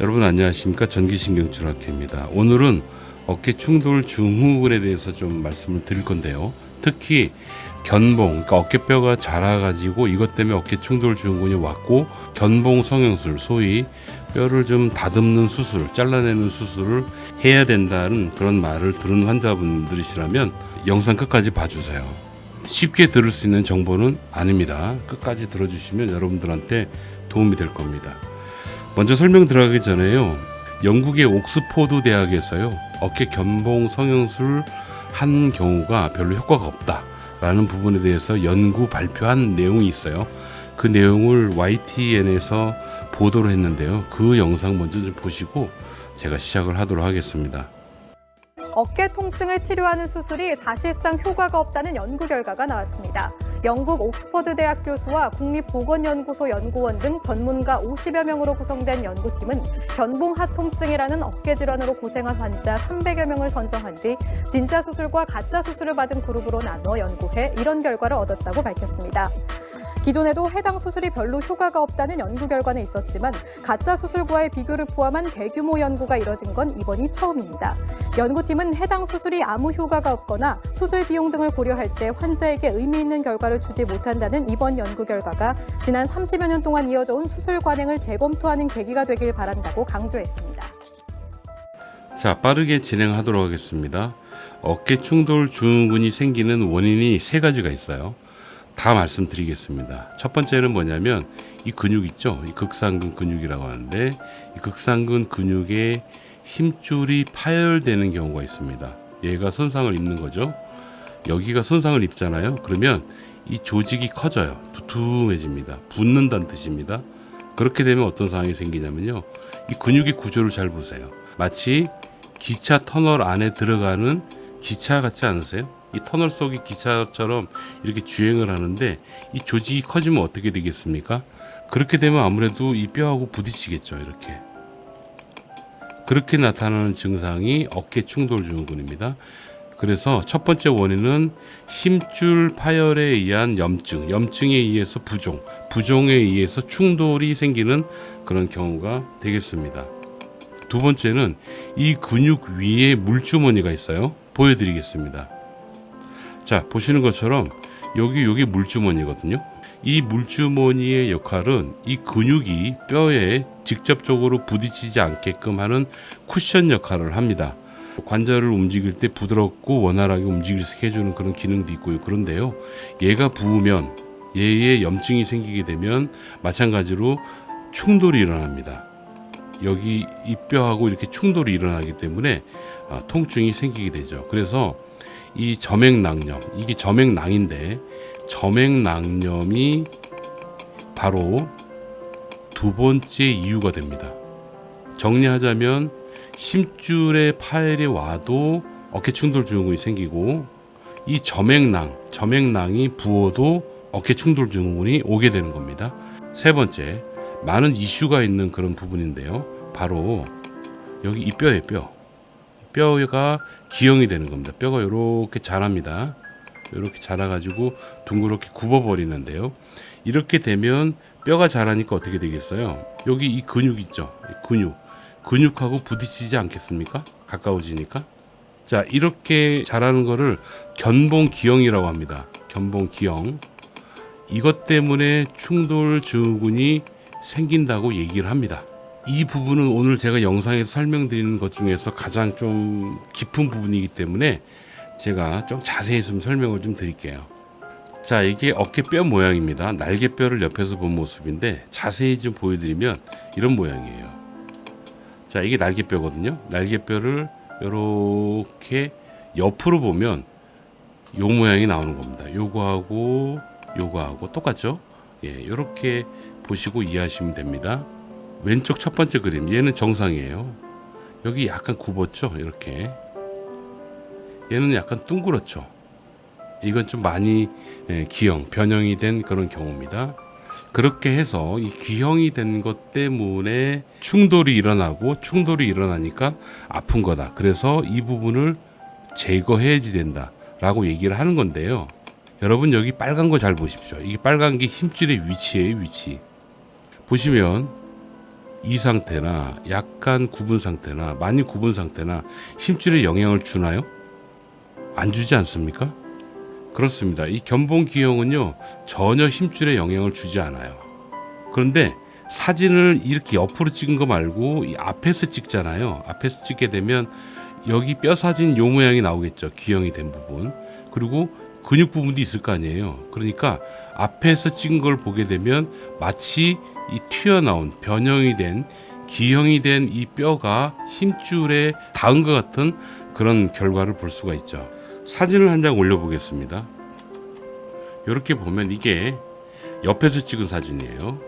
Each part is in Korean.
여러분 안녕하십니까. 전기신경치료학회입니다. 오늘은 어깨 충돌 증후군에 대해서 좀 말씀을 드릴 건데요. 특히 견봉, 그러니까 어깨뼈가 자라가지고 이것 때문에 어깨 충돌 증후군이 왔고 견봉 성형술, 소위 뼈를 좀 다듬는 수술, 잘라내는 수술을 해야 된다는 그런 말을 들은 환자분들이시라면 영상 끝까지 봐주세요. 쉽게 들을 수 있는 정보는 아닙니다. 끝까지 들어주시면 여러분들한테 도움이 될 겁니다. 먼저 설명 들어가기 전에요. 영국의 옥스포드 대학에서요. 어깨 견봉 성형술 한 경우가 별로 효과가 없다라는 부분에 대해서 연구 발표한 내용이 있어요. 그 내용을 YTN에서 보도를 했는데요. 그 영상 먼저 좀 보시고 제가 시작을 하도록 하겠습니다. 어깨 통증을 치료하는 수술이 사실상 효과가 없다는 연구 결과가 나왔습니다. 영국 옥스퍼드 대학 교수와 국립보건연구소 연구원 등 전문가 50여 명으로 구성된 연구팀은 견봉 하통증이라는 어깨 질환으로 고생한 환자 300여 명을 선정한 뒤 진짜 수술과 가짜 수술을 받은 그룹으로 나눠 연구해 이런 결과를 얻었다고 밝혔습니다. 기존에도 해당 수술이 별로 효과가 없다는 연구 결과는 있었지만 가짜 수술과의 비교를 포함한 대규모 연구가 이뤄진 건 이번이 처음입니다. 연구팀은 해당 수술이 아무 효과가 없거나 수술 비용 등을 고려할 때 환자에게 의미 있는 결과를 주지 못한다는 이번 연구 결과가 지난 30여 년 동안 이어져 온 수술 관행을 재검토하는 계기가 되길 바란다고 강조했습니다. 자, 빠르게 진행하도록 하겠습니다. 어깨 충돌 증후군이 생기는 원인이 세 가지가 있어요. 다 말씀드리겠습니다. 첫 번째는 뭐냐면 이 근육 있죠? 이 극상근 근육이라고 하는데 이 극상근 근육에 힘줄이 파열되는 경우가 있습니다. 얘가 손상을 입는 거죠. 여기가 손상을 입잖아요. 그러면 이 조직이 커져요. 두툼해집니다. 붓는다는 뜻입니다. 그렇게 되면 어떤 상황이 생기냐면요. 이 근육의 구조를 잘 보세요. 마치 기차 터널 안에 들어가는 기차 같지 않으세요? 이 터널 속의 기차처럼 이렇게 주행을 하는데 이 조직이 커지면 어떻게 되겠습니까? 그렇게 되면 아무래도 이 뼈하고 부딪히겠죠. 그렇게 나타나는 증상이 어깨 충돌 증후군입니다. 그래서 첫 번째 원인은 힘줄 파열에 의한 염증에 의해서 부종에 의해서 충돌이 생기는 그런 경우가 되겠습니다. 두 번째는 이 근육 위에 물주머니가 있어요. 보여드리겠습니다. 자, 보시는 것처럼 여기 물주머니거든요. 이 물주머니의 역할은 이 근육이 뼈에 직접적으로 부딪히지 않게끔 하는 쿠션 역할을 합니다. 관절을 움직일 때 부드럽고 원활하게 움직일 수 있게 해주는 그런 기능도 있고요. 그런데요, 얘가 부으면 얘의 염증이 생기게 되면 마찬가지로 충돌이 일어납니다. 여기 이 뼈하고 이렇게 충돌이 일어나기 때문에 통증이 생기게 되죠. 그래서 이 점액낭염, 이게 점액낭인데 점액낭염이 바로 두 번째 이유가 됩니다. 정리하자면 힘줄의 파열이 와도 어깨 충돌 증후군이 생기고 이 점액낭이 부어도 어깨 충돌 증후군이 오게 되는 겁니다. 세 번째, 많은 이슈가 있는 그런 부분인데요. 바로 여기 이 뼈가 기형이 되는 겁니다. 뼈가 이렇게 자랍니다. 이렇게 자라가지고 둥그렇게 굽어버리는데요. 이렇게 되면 뼈가 자라니까 어떻게 되겠어요? 여기 이 근육 있죠? 근육하고 부딪히지 않겠습니까? 가까워지니까. 자, 이렇게 자라는 거를 견봉기형이라고 합니다. 견봉기형. 이것 때문에 충돌 증후군이 생긴다고 얘기를 합니다. 이 부분은 오늘 제가 영상에서 설명드리는 것 중에서 가장 좀 깊은 부분이기 때문에 제가 좀 자세히 좀 설명을 좀 드릴게요. 자, 이게 어깨뼈 모양입니다. 날개뼈를 옆에서 본 모습인데 자세히 좀 보여드리면 이런 모양이에요. 자, 이게 날개뼈거든요. 날개뼈를 이렇게 옆으로 보면 요 모양이 나오는 겁니다. 요거하고 똑같죠? 예, 이렇게 보시고 이해하시면 됩니다. 왼쪽 첫 번째 그림, 얘는 정상이에요. 여기 약간 굽었죠? 이렇게. 얘는 약간 둥그렇죠? 이건 좀 많이 변형이 된 그런 경우입니다. 그렇게 해서 이 기형이 된 것 때문에 충돌이 일어나니까 아픈 거다. 그래서 이 부분을 제거해야지 된다라고 얘기를 하는 건데요. 여러분 여기 빨간 거 잘 보십시오. 이게 빨간 게 힘줄의 위치예요. 보시면 이 상태나 약간 굽은 상태나 많이 굽은 상태나 힘줄에 영향을 주나요? 안 주지 않습니까? 그렇습니다. 이 견봉기형은요 전혀 힘줄에 영향을 주지 않아요. 그런데 사진을 이렇게 옆으로 찍은 거 말고 이 앞에서 찍잖아요. 앞에서 찍게 되면 여기 뼈 사진 요 모양이 나오겠죠. 기형이 된 부분. 그리고 근육 부분도 있을 거 아니에요. 그러니까 앞에서 찍은 걸 보게 되면 마치 이 튀어나온 변형이 된 기형이 된 이 뼈가 힘줄에 닿은 것 같은 그런 결과를 볼 수가 있죠. 사진을 한 장 올려보겠습니다. 이렇게 보면 이게 옆에서 찍은 사진이에요.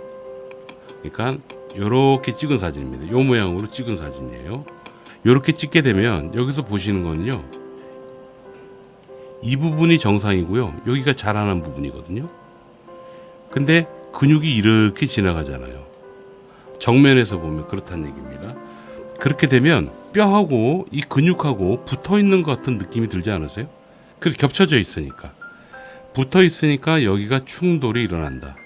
그러니까 이렇게 찍은 사진입니다. 이 모양으로 찍은 사진이에요. 이렇게 찍게 되면 여기서 보시는 거는요, 이 부분이 정상이고요, 여기가 자라난 부분이거든요. 근데 근육이 이렇게 지나가잖아요. 정면에서 보면 그렇다는 얘기입니다. 그렇게 되면 뼈하고 이 근육하고 붙어 있는 것 같은 느낌이 들지 않으세요? 그래서 겹쳐져 있으니까, 붙어 있으니까 여기가 충돌이 일어난다,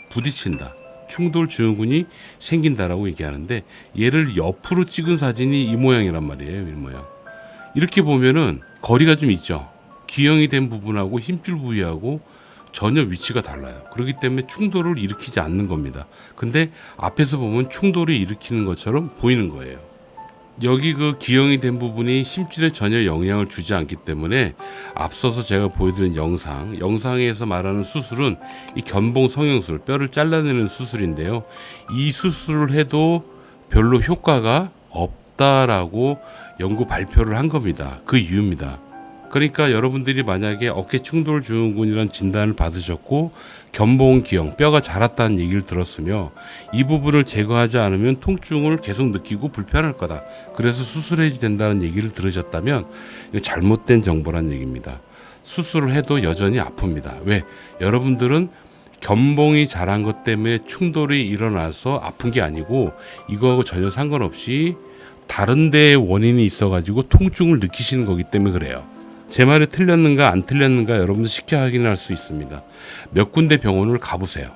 부딪힌다, 충돌 증후군이 생긴다라고 얘기하는데, 얘를 옆으로 찍은 사진이 이 모양이란 말이에요. 이 모양. 이렇게 보면은 거리가 좀 있죠. 기형이 된 부분하고 힘줄 부위하고 전혀 위치가 달라요. 그렇기 때문에 충돌을 일으키지 않는 겁니다. 근데 앞에서 보면 충돌을 일으키는 것처럼 보이는 거예요. 여기 그 기형이 된 부분이 힘줄에 전혀 영향을 주지 않기 때문에 앞서서 제가 보여드린 영상에서 말하는 수술은 이 견봉 성형술, 뼈를 잘라내는 수술인데요. 이 수술을 해도 별로 효과가 없다라고 연구 발표를 한 겁니다. 그 이유입니다. 그러니까 여러분들이 만약에 어깨 충돌 증후군이라는 진단을 받으셨고 견봉 기형, 뼈가 자랐다는 얘기를 들었으며 이 부분을 제거하지 않으면 통증을 계속 느끼고 불편할 거다, 그래서 수술해야 된다는 얘기를 들으셨다면 이거 잘못된 정보란 얘기입니다. 수술을 해도 여전히 아픕니다. 왜? 여러분들은 견봉이 자란 것 때문에 충돌이 일어나서 아픈 게 아니고 이거하고 전혀 상관없이 다른 데에 원인이 있어가지고 통증을 느끼시는 거기 때문에 그래요. 제 말이 틀렸는가 안 틀렸는가 여러분들 쉽게 확인할 수 있습니다. 몇 군데 병원을 가보세요.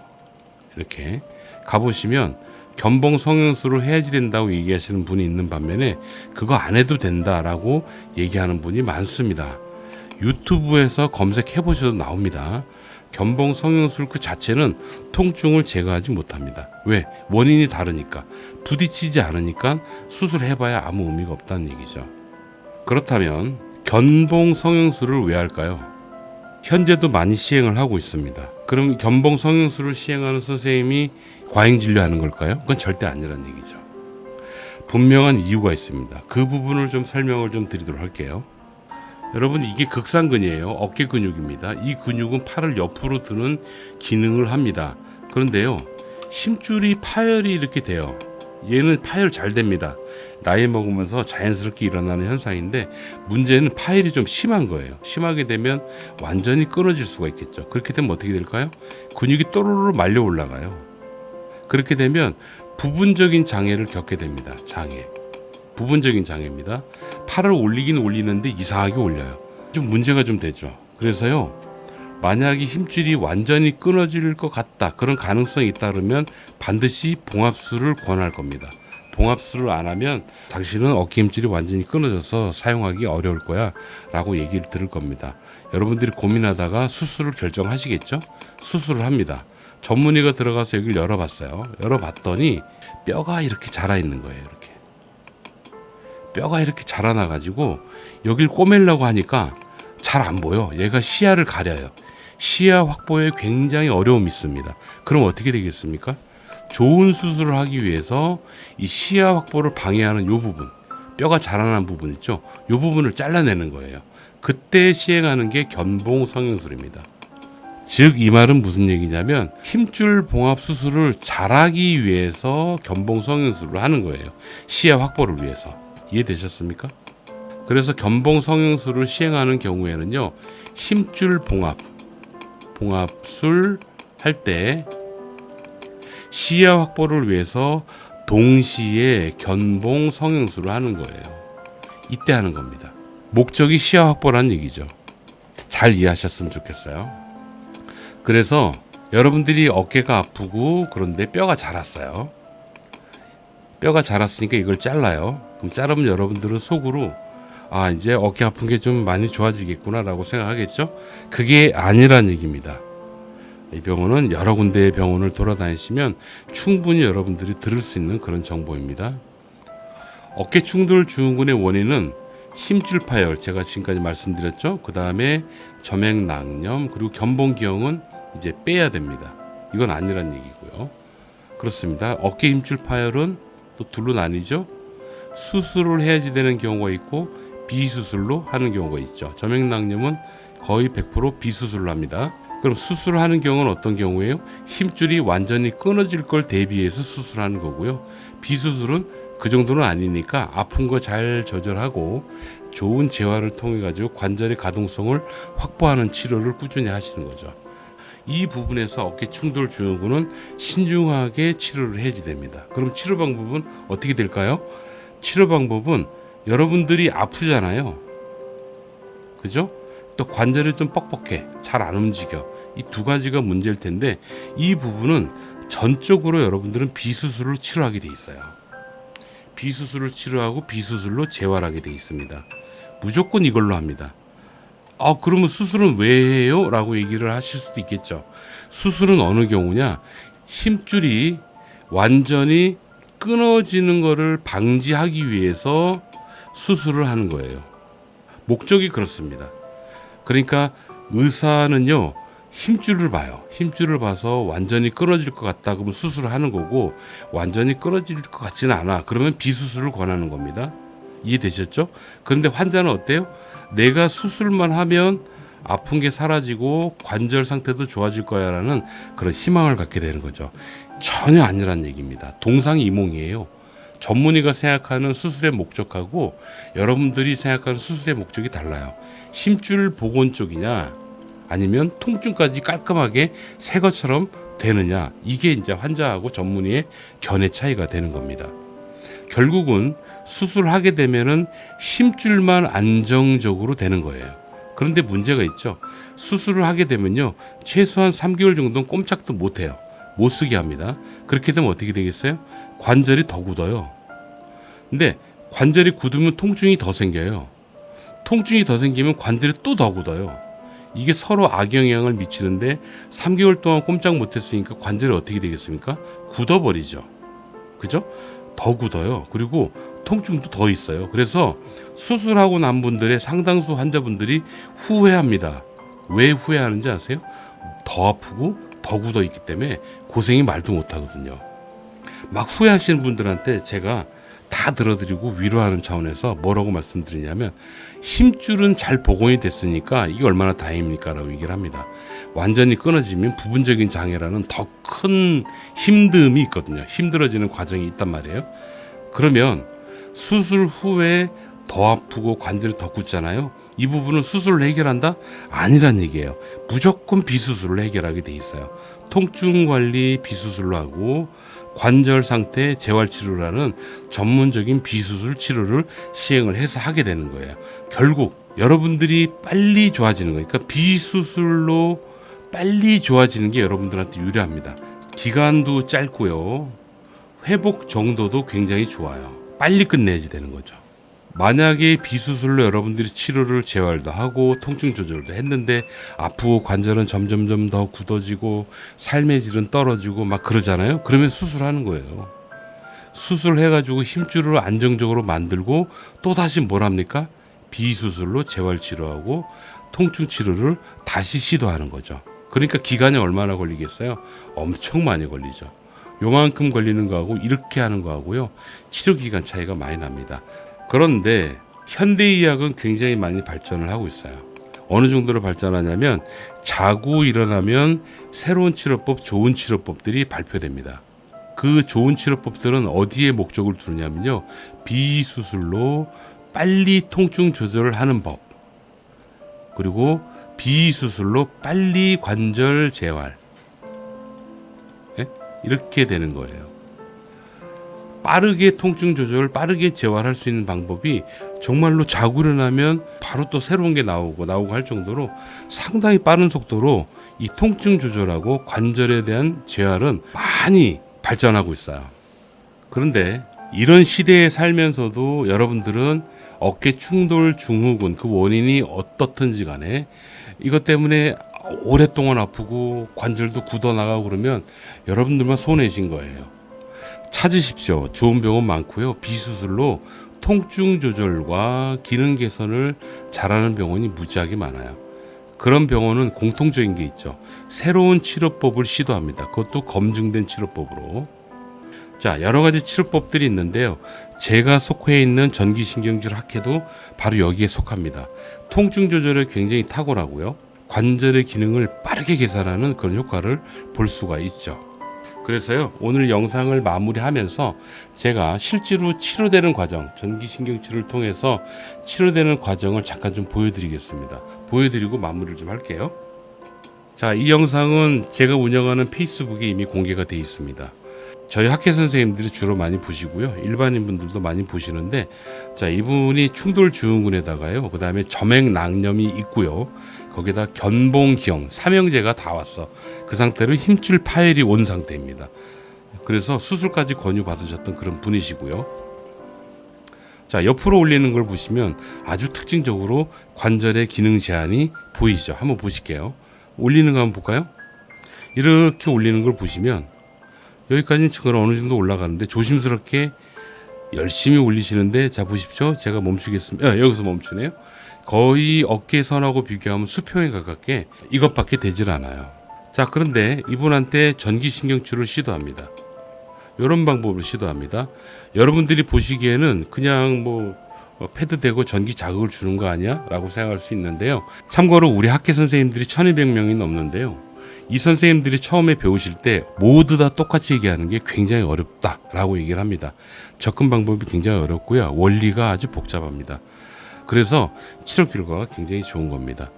이렇게 가보시면 견봉 성형술을 해야지 된다고 얘기하시는 분이 있는 반면에 그거 안 해도 된다라고 얘기하는 분이 많습니다. 유튜브에서 검색해 보셔도 나옵니다. 견봉 성형술 그 자체는 통증을 제거하지 못합니다. 왜? 원인이 다르니까, 부딪히지 않으니까 수술해봐야 아무 의미가 없다는 얘기죠. 그렇다면 견봉 성형술을 왜 할까요? 현재도 많이 시행을 하고 있습니다. 그럼 견봉 성형술을 시행하는 선생님이 과잉 진료하는 걸까요? 그건 절대 아니라는 얘기죠. 분명한 이유가 있습니다. 그 부분을 좀 설명을 좀 드리도록 할게요. 여러분, 이게 극상근이에요. 어깨 근육입니다. 이 근육은 팔을 옆으로 드는 기능을 합니다. 그런데요, 힘줄이 파열이 이렇게 돼요. 얘는 파열 잘 됩니다. 나이 먹으면서 자연스럽게 일어나는 현상인데, 문제는 파열이 좀 심한 거예요. 심하게 되면 완전히 끊어질 수가 있겠죠. 그렇게 되면 어떻게 될까요? 근육이 또르르 말려 올라가요. 그렇게 되면 부분적인 장애를 겪게 됩니다. 부분적인 장애입니다. 팔을 올리긴 올리는데 이상하게 올려요. 좀 문제가 좀 되죠. 그래서요, 만약에 힘줄이 완전히 끊어질 것 같다, 그런 가능성이 있다 그러면 반드시 봉합술을 권할 겁니다. 봉합술을 안 하면 당신은 어깨 힘줄이 완전히 끊어져서 사용하기 어려울 거야 라고 얘기를 들을 겁니다. 여러분들이 고민하다가 수술을 결정하시겠죠? 수술을 합니다. 전문의가 들어가서 여기를 열어봤어요. 열어봤더니 뼈가 이렇게 자라 있는 거예요. 이렇게 뼈가 이렇게 자라나가지고 여길 꼬매려고 하니까 잘 안 보여. 얘가 시야를 가려요. 시야 확보에 굉장히 어려움이 있습니다. 그럼 어떻게 되겠습니까? 좋은 수술을 하기 위해서 이 시야 확보를 방해하는 이 부분, 뼈가 자라난 부분 있죠? 이 부분을 잘라내는 거예요. 그때 시행하는 게 견봉 성형술입니다. 즉, 이 말은 무슨 얘기냐면 힘줄 봉합 수술을 잘하기 위해서 견봉 성형술을 하는 거예요. 시야 확보를 위해서. 이해되셨습니까? 그래서 견봉 성형술을 시행하는 경우에는요, 힘줄 봉합술 할 때 시야 확보를 위해서 동시에 견봉 성형술을 하는 거예요. 이때 하는 겁니다. 목적이 시야 확보라는 얘기죠. 잘 이해하셨으면 좋겠어요. 그래서 여러분들이 어깨가 아프고 그런데 뼈가 자랐어요. 뼈가 자랐으니까 이걸 잘라요. 그럼 자르면 여러분들은 속으로 아, 이제 어깨 아픈 게 좀 많이 좋아지겠구나 라고 생각하겠죠? 그게 아니란 얘기입니다. 이 병원은 여러 군데의 병원을 돌아다니시면 충분히 여러분들이 들을 수 있는 그런 정보입니다. 어깨 충돌 증후군의 원인은 힘줄 파열, 제가 지금까지 말씀드렸죠. 그 다음에 점액낭염, 그리고 견봉기형은 이제 빼야 됩니다. 이건 아니란 얘기고요. 그렇습니다. 어깨 힘줄 파열은 또 둘로 나뉘죠. 수술을 해야지 되는 경우가 있고 비수술로 하는 경우가 있죠. 점액낭염은 거의 100% 비수술로 합니다. 그럼 수술을 하는 경우는 어떤 경우예요? 힘줄이 완전히 끊어질 걸 대비해서 수술하는 거고요. 비수술은 그 정도는 아니니까 아픈 거 잘 조절하고 좋은 재활을 통해 가지고 관절의 가동성을 확보하는 치료를 꾸준히 하시는 거죠. 이 부분에서 어깨 충돌 증후군은 신중하게 치료를 해야지 됩니다. 그럼 치료 방법은 어떻게 될까요? 치료 방법은 여러분들이 아프잖아요. 그죠? 또 관절이 좀 뻑뻑해, 잘 안 움직여. 이 두 가지가 문제일 텐데 이 부분은 전적으로 여러분들은 비수술을 치료하게 돼 있어요. 비수술을 치료하고 비수술로 재활하게 돼 있습니다. 무조건 이걸로 합니다. 그러면 수술은 왜 해요? 라고 얘기를 하실 수도 있겠죠. 수술은 어느 경우냐? 힘줄이 완전히 끊어지는 것을 방지하기 위해서 수술을 하는 거예요. 목적이 그렇습니다. 그러니까 의사는요, 힘줄을 봐요. 힘줄을 봐서 완전히 끊어질 것 같다 그러면 수술을 하는 거고, 완전히 끊어질 것 같지는 않아 그러면 비수술을 권하는 겁니다. 이해되셨죠? 그런데 환자는 어때요? 내가 수술만 하면 아픈 게 사라지고 관절 상태도 좋아질 거야 라는 그런 희망을 갖게 되는 거죠. 전혀 아니란 얘기입니다. 동상이몽이에요. 전문의가 생각하는 수술의 목적하고 여러분들이 생각하는 수술의 목적이 달라요. 힘줄 복원 쪽이냐 아니면 통증까지 깔끔하게 새 것처럼 되느냐, 이게 이제 환자하고 전문의의 견해 차이가 되는 겁니다. 결국은 수술하게 되면은 힘줄만 안정적으로 되는 거예요. 그런데 문제가 있죠. 수술을 하게 되면요, 최소한 3개월 정도는 꼼짝도 못 해요. 못 쓰게 합니다. 그렇게 되면 어떻게 되겠어요? 관절이 더 굳어요. 근데 관절이 굳으면 통증이 더 생겨요. 통증이 더 생기면 관절이 또 더 굳어요. 이게 서로 악영향을 미치는데 3개월 동안 꼼짝 못했으니까 관절이 어떻게 되겠습니까? 굳어버리죠. 그죠? 더 굳어요. 그리고 통증도 더 있어요. 그래서 수술하고 난 분들의 상당수 환자분들이 후회합니다. 왜 후회하는지 아세요? 더 아프고 더 굳어 있기 때문에 고생이 말도 못하거든요. 막 후회하시는 분들한테 제가 다 들어드리고 위로하는 차원에서 뭐라고 말씀드리냐면, 힘줄은 잘 복원이 됐으니까 이게 얼마나 다행입니까? 라고 얘기를 합니다. 완전히 끊어지면 부분적인 장애라는 더 큰 힘듦이 있거든요. 힘들어지는 과정이 있단 말이에요. 그러면 수술 후에 더 아프고 관절이 더 굳잖아요. 이 부분은 수술을 해결한다? 아니란 얘기예요. 무조건 비수술을 해결하게 돼 있어요. 통증 관리 비수술로 하고 관절 상태 재활치료라는 전문적인 비수술 치료를 시행을 해서 하게 되는 거예요. 결국 여러분들이 빨리 좋아지는 거니까 비수술로 빨리 좋아지는 게 여러분들한테 유리합니다. 기간도 짧고요. 회복 정도도 굉장히 좋아요. 빨리 끝내야지 되는 거죠. 만약에 비수술로 여러분들이 치료를 재활도 하고 통증 조절도 했는데 아프고 관절은 점점점 더 굳어지고 삶의 질은 떨어지고 막 그러잖아요. 그러면 수술하는 거예요. 수술해가지고 힘줄을 안정적으로 만들고 또 다시 뭘 합니까? 비수술로 재활치료하고 통증 치료를 다시 시도하는 거죠. 그러니까 기간이 얼마나 걸리겠어요? 엄청 많이 걸리죠. 요만큼 걸리는 거하고 이렇게 하는 거하고요, 치료 기간 차이가 많이 납니다. 그런데 현대의학은 굉장히 많이 발전을 하고 있어요. 어느 정도로 발전하냐면 자고 일어나면 새로운 치료법, 좋은 치료법들이 발표됩니다. 그 좋은 치료법들은 어디에 목적을 두느냐면요, 비수술로 빨리 통증 조절을 하는 법, 그리고 비수술로 빨리 관절 재활, 이렇게 되는 거예요. 빠르게 통증 조절, 빠르게 재활할 수 있는 방법이 정말로 자고 일어나면 바로 또 새로운 게 나오고 할 정도로 상당히 빠른 속도로 이 통증 조절하고 관절에 대한 재활은 많이 발전하고 있어요. 그런데 이런 시대에 살면서도 여러분들은 어깨 충돌 증후군 그 원인이 어떻든지 간에 이것 때문에 오랫동안 아프고 관절도 굳어나가고 그러면 여러분들만 손해신 거예요. 찾으십시오. 좋은 병원 많고요. 비수술로 통증 조절과 기능 개선을 잘하는 병원이 무지하게 많아요. 그런 병원은 공통적인 게 있죠. 새로운 치료법을 시도합니다. 그것도 검증된 치료법으로. 자, 여러 가지 치료법들이 있는데요. 제가 속해 있는 전기신경질 학회도 바로 여기에 속합니다. 통증 조절에 굉장히 탁월하고요. 관절의 기능을 빠르게 개선하는 그런 효과를 볼 수가 있죠. 그래서요, 오늘 영상을 마무리하면서 제가 실제로 치료되는 과정, 전기신경치료를 통해서 치료되는 과정을 잠깐 좀 보여드리겠습니다. 보여드리고 마무리를 좀 할게요. 자, 이 영상은 제가 운영하는 페이스북에 이미 공개가 되어 있습니다. 저희 학회 선생님들이 주로 많이 보시고요. 일반인 분들도 많이 보시는데, 자, 이분이 충돌 증후군에다가요, 그 다음에 점액낭염이 있고요. 거기다 견봉기형, 삼형제가 다 왔어. 그 상태로 힘줄 파열이 온 상태입니다. 그래서 수술까지 권유받으셨던 그런 분이시고요. 자, 옆으로 올리는 걸 보시면 아주 특징적으로 관절의 기능 제한이 보이죠. 한번 보실게요. 올리는 거 한번 볼까요? 이렇게 올리는 걸 보시면 여기까지는 지금 어느 정도 올라가는데 조심스럽게 열심히 올리시는데, 자 보십시오. 제가 멈추겠습니다. 여기서 멈추네요. 거의 어깨선하고 비교하면 수평에 가깝게 이것밖에 되질 않아요. 자, 그런데 이분한테 전기신경치료를 시도합니다. 이런 방법을 시도합니다. 여러분들이 보시기에는 그냥 뭐 패드 대고 전기 자극을 주는 거 아니야? 라고 생각할 수 있는데요. 참고로 우리 학회 선생님들이 1200명이 넘는데요. 이 선생님들이 처음에 배우실 때 모두 다 똑같이 얘기하는 게 굉장히 어렵다라고 얘기를 합니다. 접근 방법이 굉장히 어렵고요. 원리가 아주 복잡합니다. 그래서 치료 결과가 굉장히 좋은 겁니다.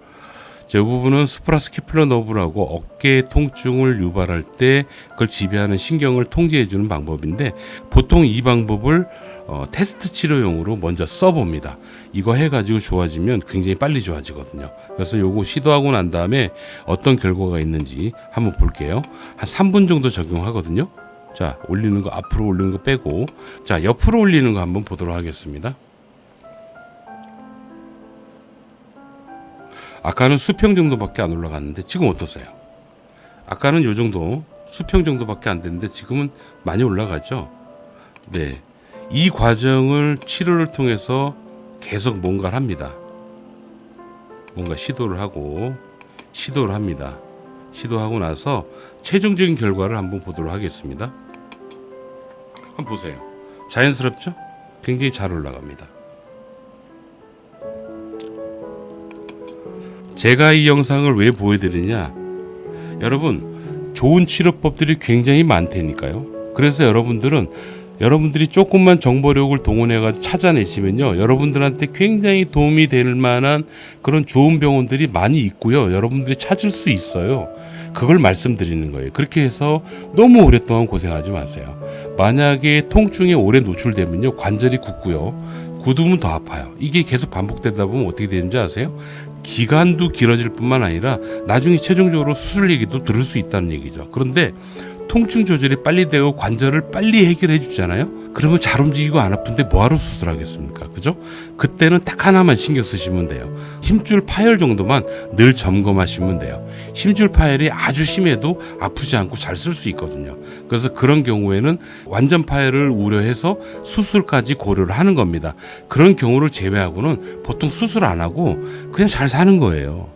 이 부분은 수프라스키플러 너브라고 어깨 통증을 유발할 때 그걸 지배하는 신경을 통제해주는 방법인데, 보통 이 방법을 테스트 치료용으로 먼저 써봅니다. 이거 해가지고 좋아지면 굉장히 빨리 좋아지거든요. 그래서 요거 시도하고 난 다음에 어떤 결과가 있는지 한번 볼게요. 한 3분 정도 적용하거든요. 자, 올리는 거, 앞으로 올리는 거 빼고, 자, 옆으로 올리는 거 한번 보도록 하겠습니다. 아까는 수평 정도밖에 안 올라갔는데 지금 어떠세요? 아까는 요 정도, 수평 정도밖에 안 됐는데 지금은 많이 올라가죠? 네. 이 과정을 치료를 통해서 계속 뭔가를 합니다. 뭔가 시도를 합니다. 시도하고 나서 최종적인 결과를 한번 보도록 하겠습니다. 한번 보세요. 자연스럽죠? 굉장히 잘 올라갑니다. 제가 이 영상을 왜 보여드리냐? 여러분, 좋은 치료법들이 굉장히 많다니까요. 그래서 여러분들이 조금만 정보력을 동원해가지고 찾아내시면요, 여러분들한테 굉장히 도움이 될 만한 그런 좋은 병원들이 많이 있고요. 여러분들이 찾을 수 있어요. 그걸 말씀드리는 거예요. 그렇게 해서 너무 오랫동안 고생하지 마세요. 만약에 통증에 오래 노출되면요, 관절이 굳고요. 굳으면 더 아파요. 이게 계속 반복되다 보면 어떻게 되는지 아세요? 기간도 길어질 뿐만 아니라 나중에 최종적으로 수술 얘기도 들을 수 있다는 얘기죠. 그런데 통증 조절이 빨리 되고 관절을 빨리 해결해 주잖아요. 그러면 잘 움직이고 안 아픈데 뭐하러 수술하겠습니까? 그죠? 그때는 딱 하나만 신경 쓰시면 돼요. 힘줄 파열 정도만 늘 점검하시면 돼요. 힘줄 파열이 아주 심해도 아프지 않고 잘 쓸 수 있거든요. 그래서 그런 경우에는 완전 파열을 우려해서 수술까지 고려를 하는 겁니다. 그런 경우를 제외하고는 보통 수술 안 하고 그냥 잘 사는 거예요.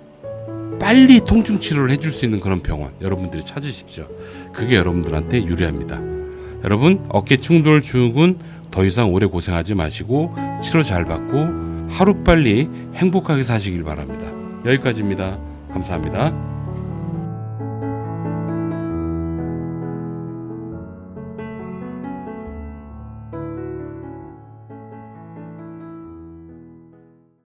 빨리 통증 치료를 해줄 수 있는 그런 병원 여러분들이 찾으십시오. 그게 여러분들한테 유리합니다. 여러분, 어깨 충돌 증후군 더 이상 오래 고생하지 마시고 치료 잘 받고 하루빨리 행복하게 사시길 바랍니다. 여기까지입니다. 감사합니다.